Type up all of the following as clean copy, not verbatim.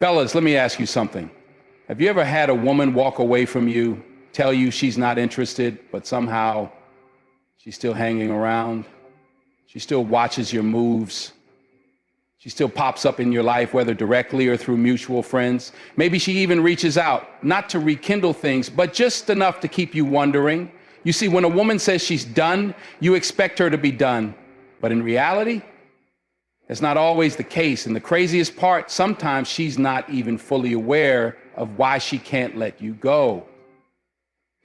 Fellas, let me ask you something. Have you ever had a woman walk away from you, tell you she's not interested, but somehow she's still hanging around? She still watches your moves. She still pops up in your life, whether directly or through mutual friends. Maybe she even reaches out, not to rekindle things, but just enough to keep you wondering. You see, when a woman says she's done, you expect her to be done. But in reality, that's not always the case. And the craziest part, sometimes she's not even fully aware of why she can't let you go.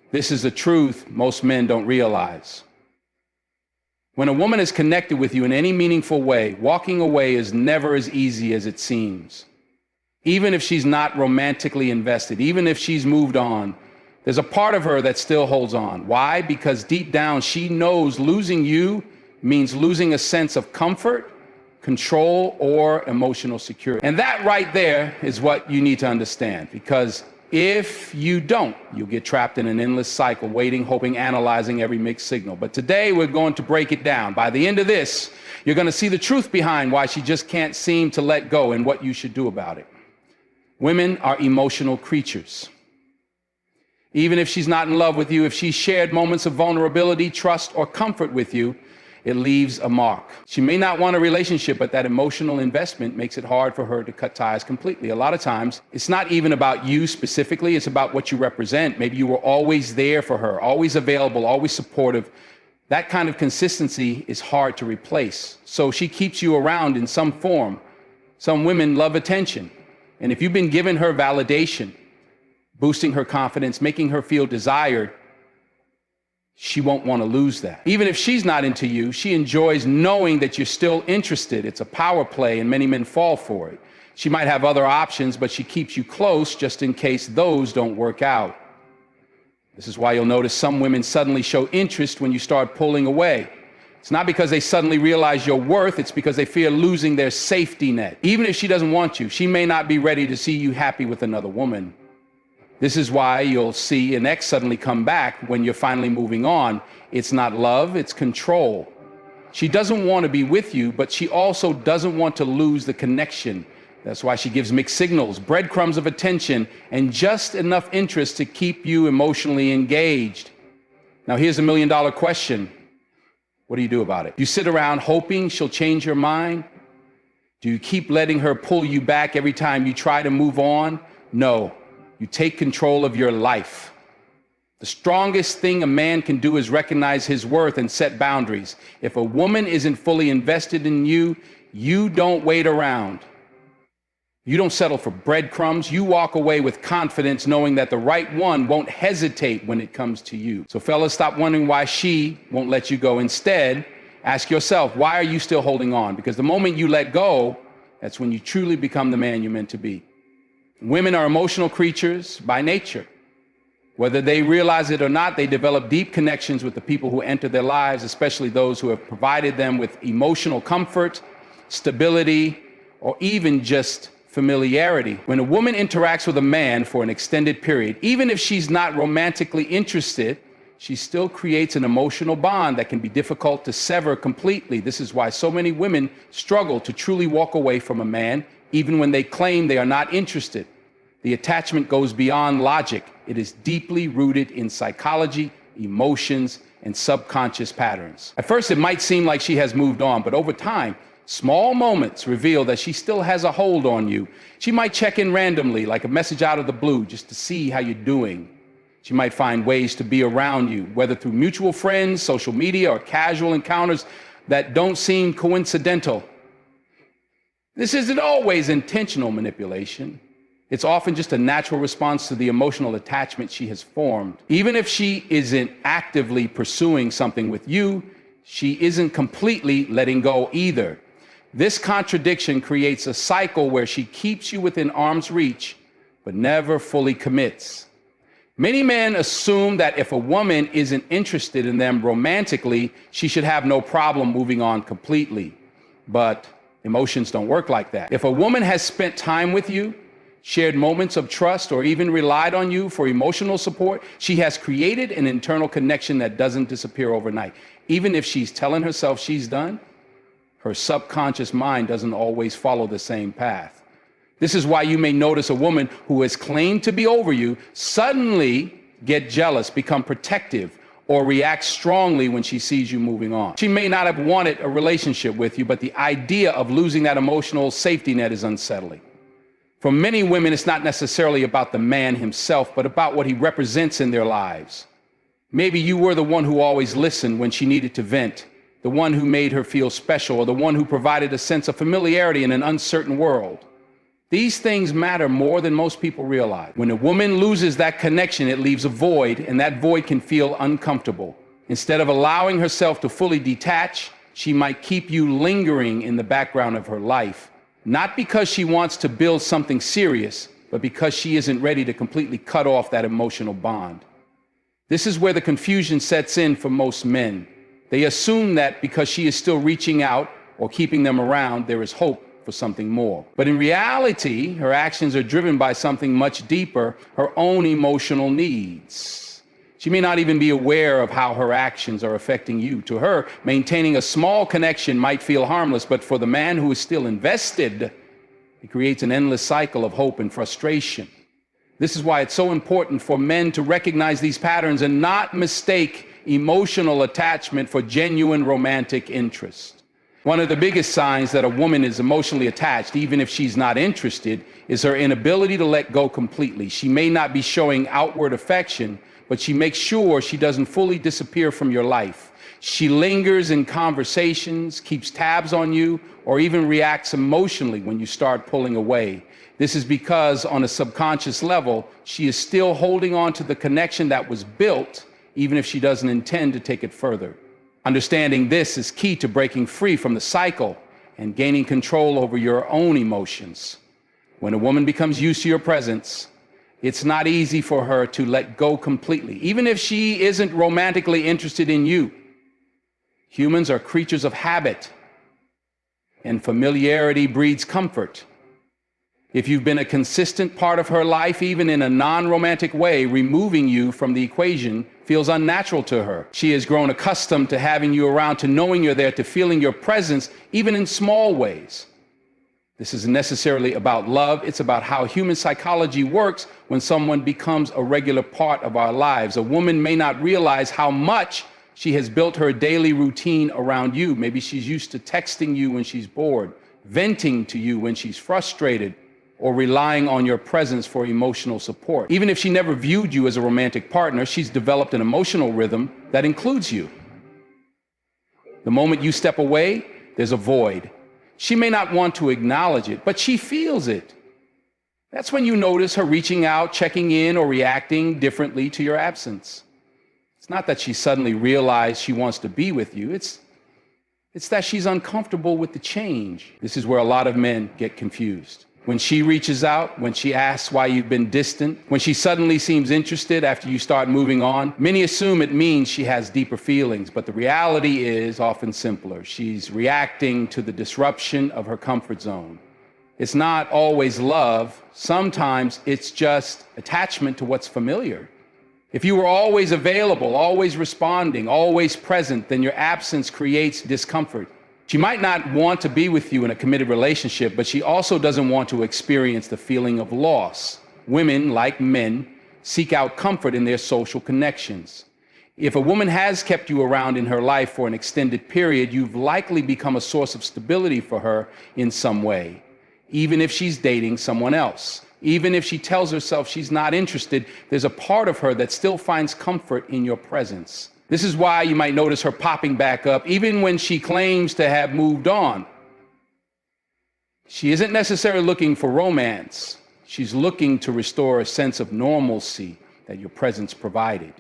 This is the truth most men don't realize. When a woman is connected with you in any meaningful way, walking away is never as easy as it seems. Even if she's not romantically invested, even if she's moved on, there's a part of her that still holds on. Why? Because deep down, she knows losing you means losing a sense of comfort, control, or emotional security. And that right there is what you need to understand, because if you don't, you'll get trapped in an endless cycle, waiting, hoping, analyzing every mixed signal. But today we're going to break it down. By the end of this, you're going to see the truth behind why she just can't seem to let go and what you should do about it. Women are emotional creatures. Even if she's not in love with you, if she's shared moments of vulnerability, trust, or comfort with you, it leaves a mark. She may not want a relationship, but that emotional investment makes it hard for her to cut ties completely. A lot of times, it's not even about you specifically, it's about what you represent. Maybe you were always there for her, always available, always supportive. That kind of consistency is hard to replace. So she keeps you around in some form. Some women love attention. And if you've been giving her validation, boosting her confidence, making her feel desired, she won't want to lose that. Even if she's not into you, she enjoys knowing that you're still interested. It's a power play, and many men fall for it. She might have other options, but she keeps you close just in case those don't work out. This is why you'll notice some women suddenly show interest when you start pulling away. It's not because they suddenly realize your worth, it's because they fear losing their safety net. Even if she doesn't want you, she may not be ready to see you happy with another woman. This is why you'll see an ex suddenly come back when you're finally moving on. It's not love, it's control. She doesn't want to be with you, but she also doesn't want to lose the connection. That's why she gives mixed signals, breadcrumbs of attention, and just enough interest to keep you emotionally engaged. Now, here's the million-dollar question. What do you do about it? You sit around hoping she'll change her mind? Do you keep letting her pull you back every time you try to move on? No. You take control of your life. The strongest thing a man can do is recognize his worth and set boundaries. If a woman isn't fully invested in you, you don't wait around. You don't settle for breadcrumbs. You walk away with confidence, knowing that the right one won't hesitate when it comes to you. So fellas, stop wondering why she won't let you go. Instead, ask yourself, why are you still holding on? Because the moment you let go, that's when you truly become the man you're meant to be. Women are emotional creatures by nature. Whether they realize it or not, they develop deep connections with the people who enter their lives, especially those who have provided them with emotional comfort, stability, or even just familiarity. When a woman interacts with a man for an extended period, even if she's not romantically interested, she still creates an emotional bond that can be difficult to sever completely. This is why so many women struggle to truly walk away from a man, even when they claim they are not interested. The attachment goes beyond logic. It is deeply rooted in psychology, emotions, and subconscious patterns. At first, it might seem like she has moved on, but over time, small moments reveal that she still has a hold on you. She might check in randomly, like a message out of the blue, just to see how you're doing. She might find ways to be around you, whether through mutual friends, social media, or casual encounters that don't seem coincidental. This isn't always intentional manipulation. It's often just a natural response to the emotional attachment she has formed. Even if she isn't actively pursuing something with you, she isn't completely letting go either. This contradiction creates a cycle where she keeps you within arm's reach, but never fully commits. Many men assume that if a woman isn't interested in them romantically, she should have no problem moving on completely. But emotions don't work like that. If a woman has spent time with you, shared moments of trust, or even relied on you for emotional support, she has created an internal connection that doesn't disappear overnight. Even if she's telling herself she's done, her subconscious mind doesn't always follow the same path. This is why you may notice a woman who has claimed to be over you suddenly get jealous, become protective, or react strongly when she sees you moving on. She may not have wanted a relationship with you, but the idea of losing that emotional safety net is unsettling. For many women, it's not necessarily about the man himself, but about what he represents in their lives. Maybe you were the one who always listened when she needed to vent, the one who made her feel special, or the one who provided a sense of familiarity in an uncertain world. These things matter more than most people realize. When a woman loses that connection, it leaves a void, and that void can feel uncomfortable. Instead of allowing herself to fully detach, she might keep you lingering in the background of her life, not because she wants to build something serious, but because she isn't ready to completely cut off that emotional bond. This is where the confusion sets in for most men. They assume that because she is still reaching out or keeping them around, there is hope for something more. But in reality, her actions are driven by something much deeper, her own emotional needs. She may not even be aware of how her actions are affecting you. To her, maintaining a small connection might feel harmless, but for the man who is still invested, it creates an endless cycle of hope and frustration. This is why it's so important for men to recognize these patterns and not mistake emotional attachment for genuine romantic interest. One of the biggest signs that a woman is emotionally attached, even if she's not interested, is her inability to let go completely. She may not be showing outward affection, but she makes sure she doesn't fully disappear from your life. She lingers in conversations, keeps tabs on you, or even reacts emotionally when you start pulling away. This is because on a subconscious level, she is still holding on to the connection that was built, even if she doesn't intend to take it further. Understanding this is key to breaking free from the cycle and gaining control over your own emotions. When a woman becomes used to your presence, it's not easy for her to let go completely, even if she isn't romantically interested in you. Humans are creatures of habit, and familiarity breeds comfort. If you've been a consistent part of her life, even in a non-romantic way, removing you from the equation feels unnatural to her. She has grown accustomed to having you around, to knowing you're there, to feeling your presence, even in small ways. This isn't necessarily about love. It's about how human psychology works when someone becomes a regular part of our lives. A woman may not realize how much she has built her daily routine around you. Maybe she's used to texting you when she's bored, venting to you when she's frustrated, or relying on your presence for emotional support. Even if she never viewed you as a romantic partner, she's developed an emotional rhythm that includes you. The moment you step away, there's a void. She may not want to acknowledge it, but she feels it. That's when you notice her reaching out, checking in, or reacting differently to your absence. It's not that she suddenly realized she wants to be with you. It's that she's uncomfortable with the change. This is where a lot of men get confused. When she reaches out, when she asks why you've been distant, when she suddenly seems interested after you start moving on, many assume it means she has deeper feelings, but the reality is often simpler. She's reacting to the disruption of her comfort zone. It's not always love. Sometimes it's just attachment to what's familiar. If you were always available, always responding, always present, then your absence creates discomfort. She might not want to be with you in a committed relationship, but she also doesn't want to experience the feeling of loss. Women, like men, seek out comfort in their social connections. If a woman has kept you around in her life for an extended period, you've likely become a source of stability for her in some way, even if she's dating someone else. Even if she tells herself she's not interested, there's a part of her that still finds comfort in your presence. This is why you might notice her popping back up, even when she claims to have moved on. She isn't necessarily looking for romance. She's looking to restore a sense of normalcy that your presence provided.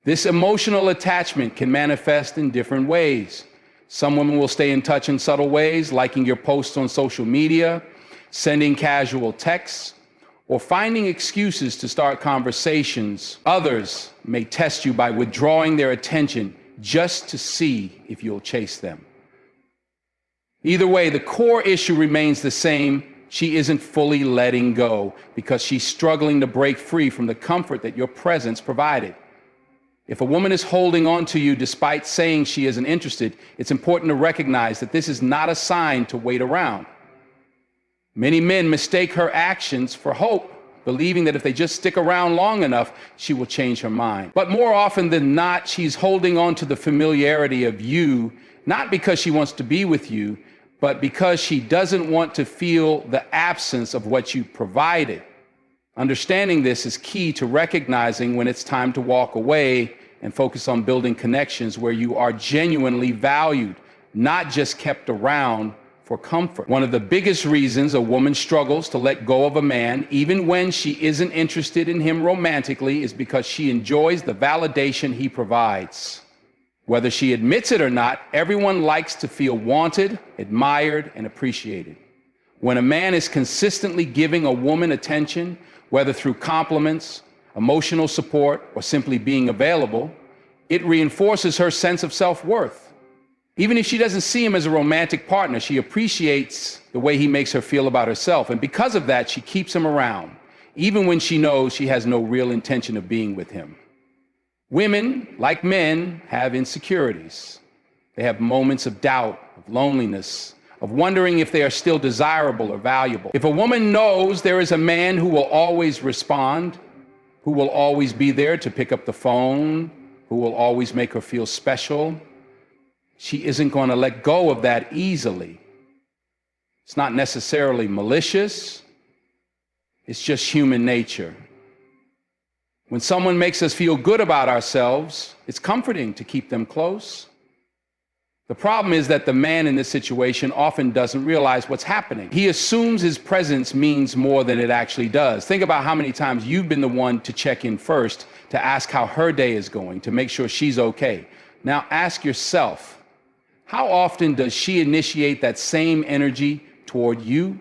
This emotional attachment can manifest in different ways. Some women will stay in touch in subtle ways, liking your posts on social media, sending casual texts, or finding excuses to start conversations. Others may test you by withdrawing their attention just to see if you'll chase them. Either way, the core issue remains the same. She isn't fully letting go because she's struggling to break free from the comfort that your presence provided. If a woman is holding on to you despite saying she isn't interested, it's important to recognize that this is not a sign to wait around. Many men mistake her actions for hope, believing that if they just stick around long enough, she will change her mind. But more often than not, she's holding on to the familiarity of you, not because she wants to be with you, but because she doesn't want to feel the absence of what you provided. Understanding this is key to recognizing when it's time to walk away and focus on building connections where you are genuinely valued, not just kept around for comfort. One of the biggest reasons a woman struggles to let go of a man, even when she isn't interested in him romantically, is because she enjoys the validation he provides. Whether she admits it or not, everyone likes to feel wanted, admired, and appreciated. When a man is consistently giving a woman attention, whether through compliments, emotional support, or simply being available, it reinforces her sense of self-worth. Even if she doesn't see him as a romantic partner, she appreciates the way he makes her feel about herself. And because of that, she keeps him around, even when she knows she has no real intention of being with him. Women, like men, have insecurities. They have moments of doubt, of loneliness, of wondering if they are still desirable or valuable. If a woman knows there is a man who will always respond, who will always be there to pick up the phone, who will always make her feel special, she isn't going to let go of that easily. It's not necessarily malicious. It's just human nature. When someone makes us feel good about ourselves, it's comforting to keep them close. The problem is that the man in this situation often doesn't realize what's happening. He assumes his presence means more than it actually does. Think about how many times you've been the one to check in first, to ask how her day is going, to make sure she's okay. Now ask yourself, how often does she initiate that same energy toward you?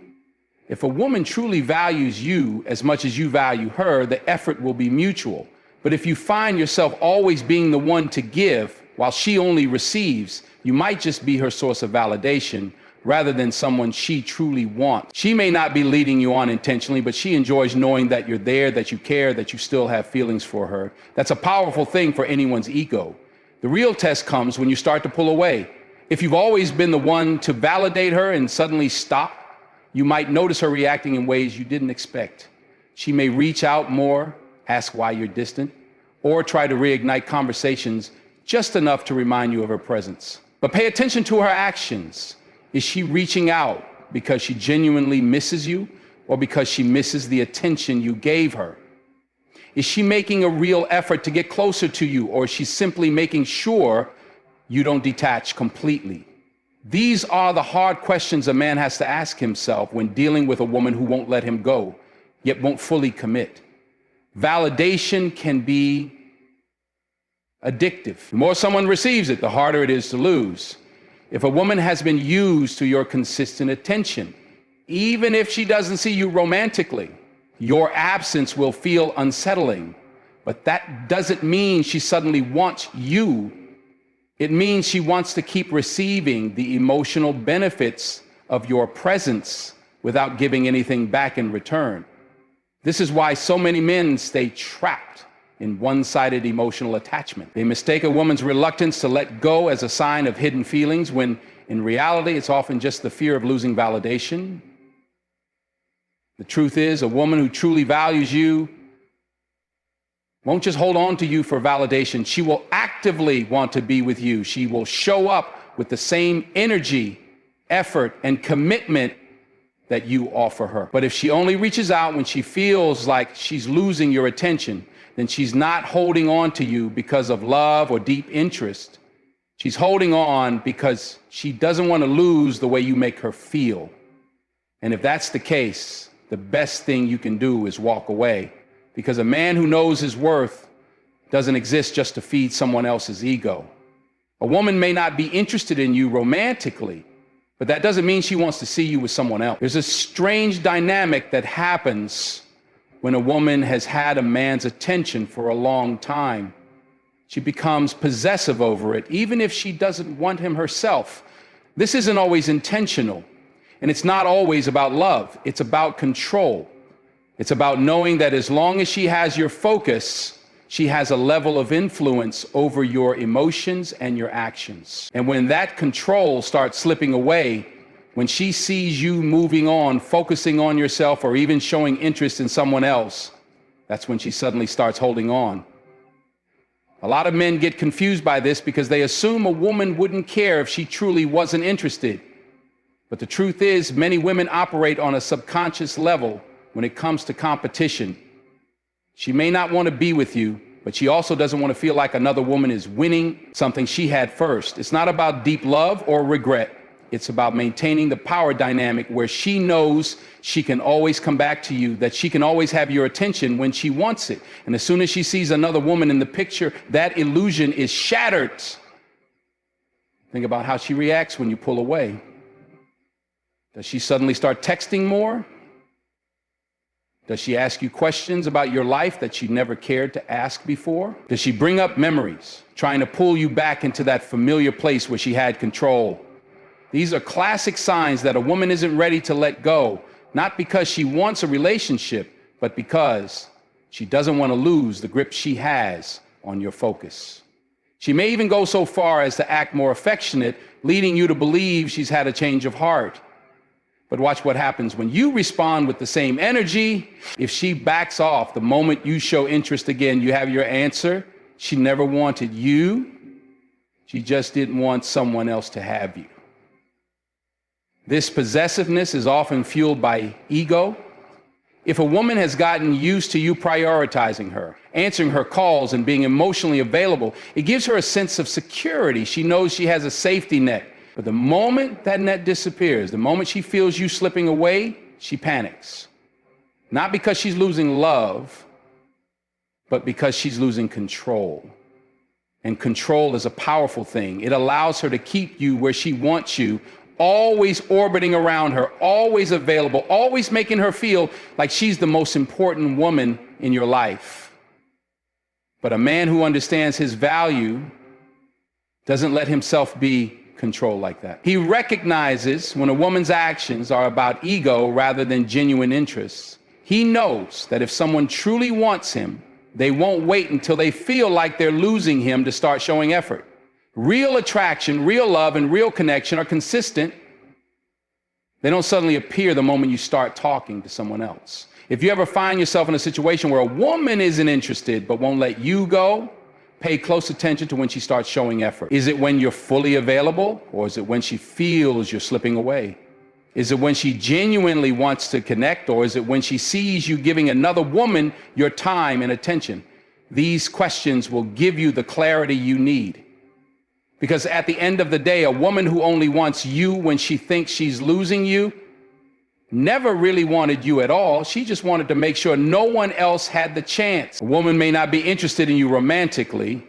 If a woman truly values you as much as you value her, the effort will be mutual. But if you find yourself always being the one to give while she only receives, you might just be her source of validation rather than someone she truly wants. She may not be leading you on intentionally, but she enjoys knowing that you're there, that you care, that you still have feelings for her. That's a powerful thing for anyone's ego. The real test comes when you start to pull away. If you've always been the one to validate her and suddenly stop, you might notice her reacting in ways you didn't expect. She may reach out more, ask why you're distant, or try to reignite conversations just enough to remind you of her presence. But pay attention to her actions. Is she reaching out because she genuinely misses you, or because she misses the attention you gave her? Is she making a real effort to get closer to you, or is she simply making sure you don't detach completely? These are the hard questions a man has to ask himself when dealing with a woman who won't let him go, yet won't fully commit. Validation can be addictive. The more someone receives it, the harder it is to lose. If a woman has been used to your consistent attention, even if she doesn't see you romantically, your absence will feel unsettling. But that doesn't mean she suddenly wants you. It means she wants to keep receiving the emotional benefits of your presence without giving anything back in return. This is why so many men stay trapped in one-sided emotional attachment. They mistake a woman's reluctance to let go as a sign of hidden feelings, when in reality it's often just the fear of losing validation. The truth is, a woman who truly values you won't just hold on to you for validation. She will actively want to be with you. She will show up with the same energy, effort, and commitment that you offer her. But if she only reaches out when she feels like she's losing your attention, then she's not holding on to you because of love or deep interest. She's holding on because she doesn't want to lose the way you make her feel. And if that's the case, the best thing you can do is walk away. Because a man who knows his worth doesn't exist just to feed someone else's ego. A woman may not be interested in you romantically, but that doesn't mean she wants to see you with someone else. There's a strange dynamic that happens when a woman has had a man's attention for a long time. She becomes possessive over it, even if she doesn't want him herself. This isn't always intentional, and it's not always about love. It's about control. It's about knowing that as long as she has your focus, she has a level of influence over your emotions and your actions. And when that control starts slipping away, When she sees you moving on, focusing on yourself, or even showing interest in someone else, that's when she suddenly starts holding on. A lot of men get confused by this because they assume a woman wouldn't care if she truly wasn't interested. But the truth is, many women operate on a subconscious level when it comes to competition. She may not want to be with you, but she also doesn't want to feel like another woman is winning something she had first. It's not about deep love or regret. It's about maintaining the power dynamic where she knows she can always come back to you, that she can always have your attention when she wants it. And as soon as she sees another woman in the picture, that illusion is shattered. Think about how she reacts when you pull away. Does she suddenly start texting more? Does she ask you questions about your life that she never cared to ask before? Does she bring up memories, trying to pull you back into that familiar place where she had control? These are classic signs that a woman isn't ready to let go, not because she wants a relationship, but because she doesn't want to lose the grip she has on your focus. She may even go so far as to act more affectionate, leading you to believe she's had a change of heart. But watch what happens when you respond with the same energy. If she backs off the moment you show interest again, you have your answer. She never wanted you. She just didn't want someone else to have you. This possessiveness is often fueled by ego. If a woman has gotten used to you prioritizing her, answering her calls, and being emotionally available, it gives her a sense of security. She knows she has a safety net. But the moment that net disappears, the moment she feels you slipping away, she panics. Not because she's losing love, but because she's losing control. And control is a powerful thing. It allows her to keep you where she wants you, always orbiting around her, always available, always making her feel like she's the most important woman in your life. But a man who understands his value doesn't let himself be controlled like that. He recognizes when a woman's actions are about ego rather than genuine interests. He knows that if someone truly wants him, they won't wait until they feel like they're losing him to start showing effort. Real attraction, real love, and real connection are consistent. They don't suddenly appear the moment you start talking to someone else. If you ever find yourself in a situation where a woman isn't interested but won't let you go, pay close attention to when she starts showing effort. Is it when you're fully available, or is it when she feels you're slipping away? Is it when she genuinely wants to connect, or is it when she sees you giving another woman your time and attention? These questions will give you the clarity you need. Because at the end of the day, a woman who only wants you when she thinks she's losing you never really wanted you at all. She just wanted to make sure no one else had the chance. A woman may not be interested in you romantically,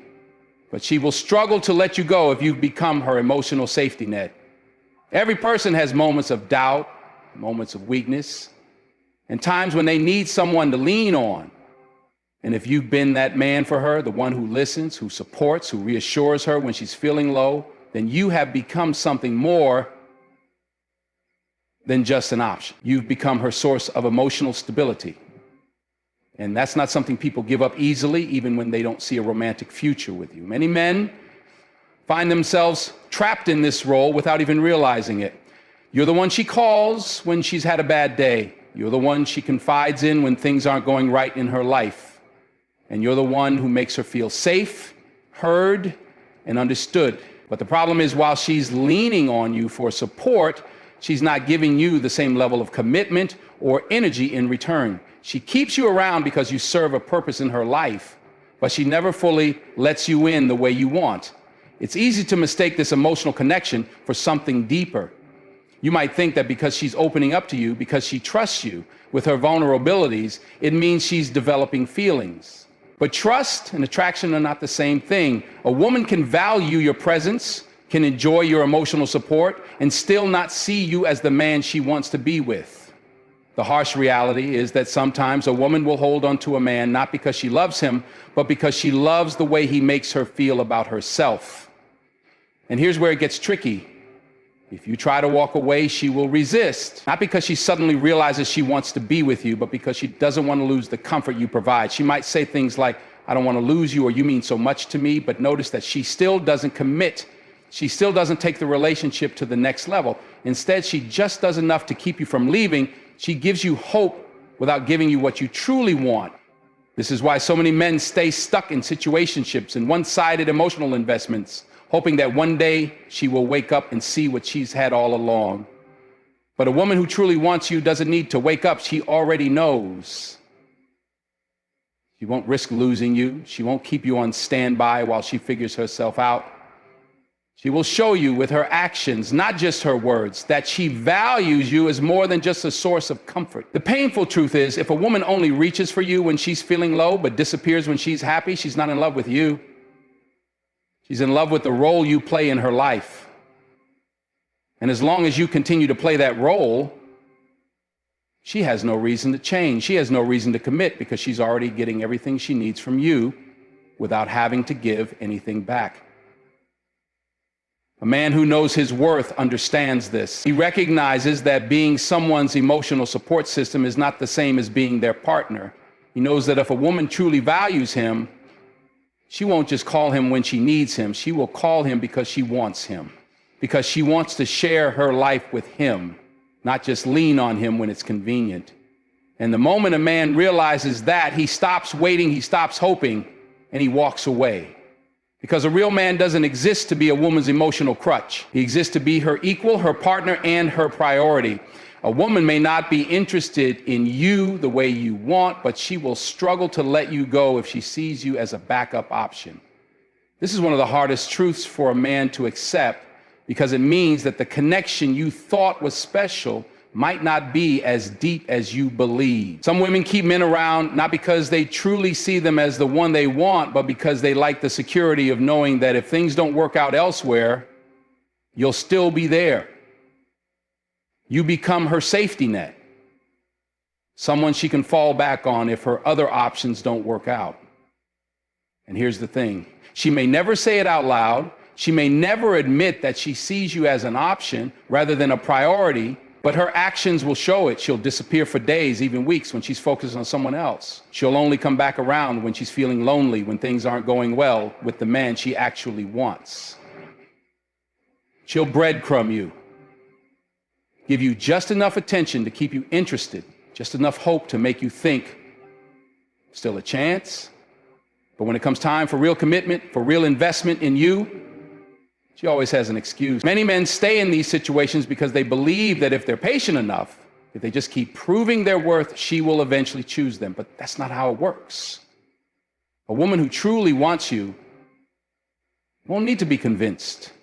but she will struggle to let you go if you've become her emotional safety net. Every person has moments of doubt, moments of weakness, and times when they need someone to lean on. And if you've been that man for her, the one who listens, who supports, who reassures her when she's feeling low, then you have become something more than just an option. You've become her source of emotional stability. And that's not something people give up easily, even when they don't see a romantic future with you. Many men find themselves trapped in this role without even realizing it. You're the one she calls when she's had a bad day. You're the one she confides in when things aren't going right in her life. And you're the one who makes her feel safe, heard, and understood. But the problem is, while she's leaning on you for support, she's not giving you the same level of commitment or energy in return. She keeps you around because you serve a purpose in her life, but she never fully lets you in the way you want. It's easy to mistake this emotional connection for something deeper. You might think that because she's opening up to you, because she trusts you with her vulnerabilities, it means she's developing feelings. But trust and attraction are not the same thing. A woman can value your presence, can enjoy your emotional support, and still not see you as the man she wants to be with. The harsh reality is that sometimes a woman will hold on to a man not because she loves him, but because she loves the way he makes her feel about herself. And here's where it gets tricky. If you try to walk away, she will resist, not because she suddenly realizes she wants to be with you, but because she doesn't want to lose the comfort you provide. She might say things like, "I don't want to lose you," or "You mean so much to me," but notice that she still doesn't commit She still doesn't take the relationship to the next level. Instead, she just does enough to keep you from leaving. She gives you hope without giving you what you truly want. This is why so many men stay stuck in situationships and one-sided emotional investments, hoping that one day she will wake up and see what she's had all along. But a woman who truly wants you doesn't need to wake up. She already knows. She won't risk losing you. She won't keep you on standby while she figures herself out. She will show you with her actions, not just her words, that she values you as more than just a source of comfort. The painful truth is, if a woman only reaches for you when she's feeling low but disappears when she's happy, she's not in love with you. She's in love with the role you play in her life. And as long as you continue to play that role, she has no reason to change. She has no reason to commit because she's already getting everything she needs from you without having to give anything back. A man who knows his worth understands this. He recognizes that being someone's emotional support system is not the same as being their partner. He knows that if a woman truly values him, she won't just call him when she needs him. She will call him because she wants him, because she wants to share her life with him, not just lean on him when it's convenient. And the moment a man realizes that, he stops waiting, he stops hoping, and he walks away. Because a real man doesn't exist to be a woman's emotional crutch. He exists to be her equal, her partner, and her priority. A woman may not be interested in you the way you want, but she will struggle to let you go if she sees you as a backup option. This is one of the hardest truths for a man to accept, because it means that the connection you thought was special might not be as deep as you believe. Some women keep men around not because they truly see them as the one they want, but because they like the security of knowing that if things don't work out elsewhere, you'll still be there. You become her safety net, someone she can fall back on if her other options don't work out. And here's the thing. She may never say it out loud. She may never admit that she sees you as an option rather than a priority, but her actions will show it. She'll disappear for days, even weeks, when she's focused on someone else. She'll only come back around when she's feeling lonely, when things aren't going well with the man she actually wants. She'll breadcrumb you, give you just enough attention to keep you interested, just enough hope to make you think, still a chance. But when it comes time for real commitment, for real investment in you, she always has an excuse. Many men stay in these situations because they believe that if they're patient enough, if they just keep proving their worth, she will eventually choose them. But that's not how it works. A woman who truly wants you won't need to be convinced.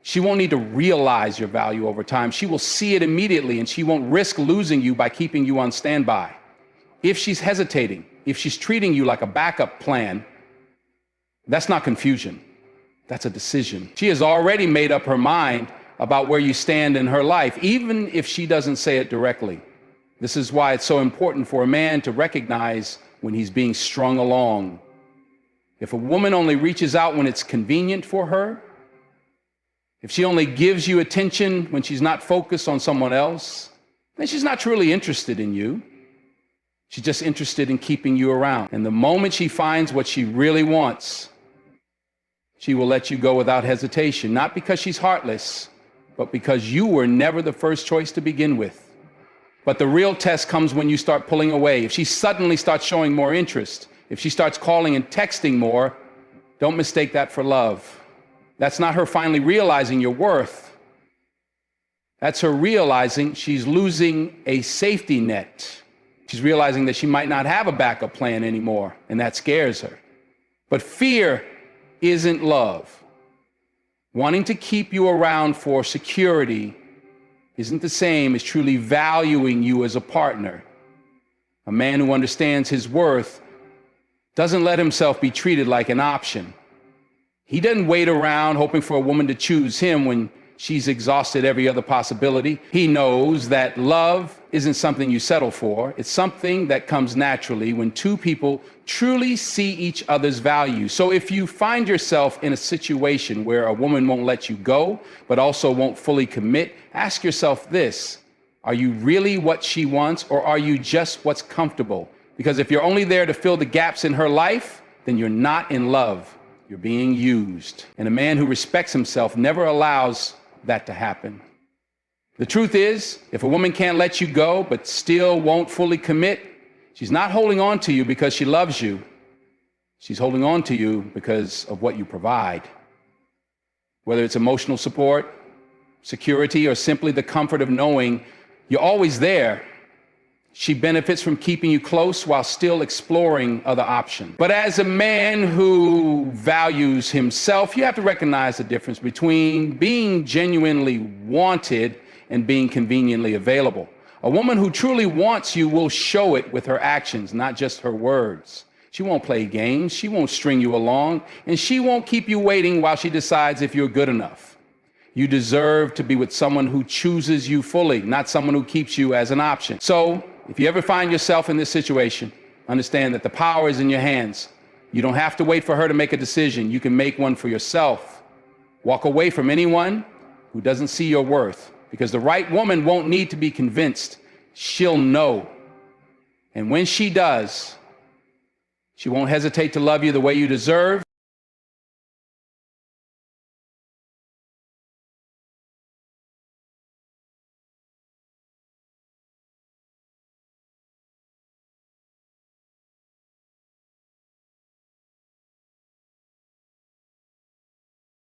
She won't need to realize your value over time. She will see it immediately, and she won't risk losing you by keeping you on standby. If she's hesitating, if she's treating you like a backup plan, that's not confusion. That's a decision. She has already made up her mind about where you stand in her life, even if she doesn't say it directly. This is why it's so important for a man to recognize when he's being strung along. If a woman only reaches out when it's convenient for her, if she only gives you attention when she's not focused on someone else, then she's not truly interested in you. She's just interested in keeping you around. And the moment she finds what she really wants, she will let you go without hesitation, not because she's heartless, but because you were never the first choice to begin with. But the real test comes when you start pulling away. If she suddenly starts showing more interest, if she starts calling and texting more, don't mistake that for love. That's not her finally realizing your worth. That's her realizing she's losing a safety net. She's realizing that she might not have a backup plan anymore, and that scares her. But fear isn't love. Wanting to keep you around for security isn't the same as truly valuing you as a partner. A man who understands his worth doesn't let himself be treated like an option. He doesn't wait around hoping for a woman to choose him when she's exhausted every other possibility. He knows that love isn't something you settle for. It's something that comes naturally when two people truly see each other's value. So if you find yourself in a situation where a woman won't let you go, but also won't fully commit, ask yourself this: are you really what she wants, or are you just what's comfortable? Because if you're only there to fill the gaps in her life, then you're not in love. You're being used. And a man who respects himself never allows that to happen. The truth is, if a woman can't let you go but still won't fully commit, she's not holding on to you because she loves you. She's holding on to you because of what you provide. Whether it's emotional support, security, or simply the comfort of knowing you're always there, she benefits from keeping you close while still exploring other options. But as a man who values himself, you have to recognize the difference between being genuinely wanted and being conveniently available. A woman who truly wants you will show it with her actions, not just her words. She won't play games, she won't string you along, and she won't keep you waiting while she decides if you're good enough. You deserve to be with someone who chooses you fully, not someone who keeps you as an option. So, if you ever find yourself in this situation, understand that the power is in your hands. You don't have to wait for her to make a decision. You can make one for yourself. Walk away from anyone who doesn't see your worth, because the right woman won't need to be convinced. She'll know. And when she does, she won't hesitate to love you the way you deserve.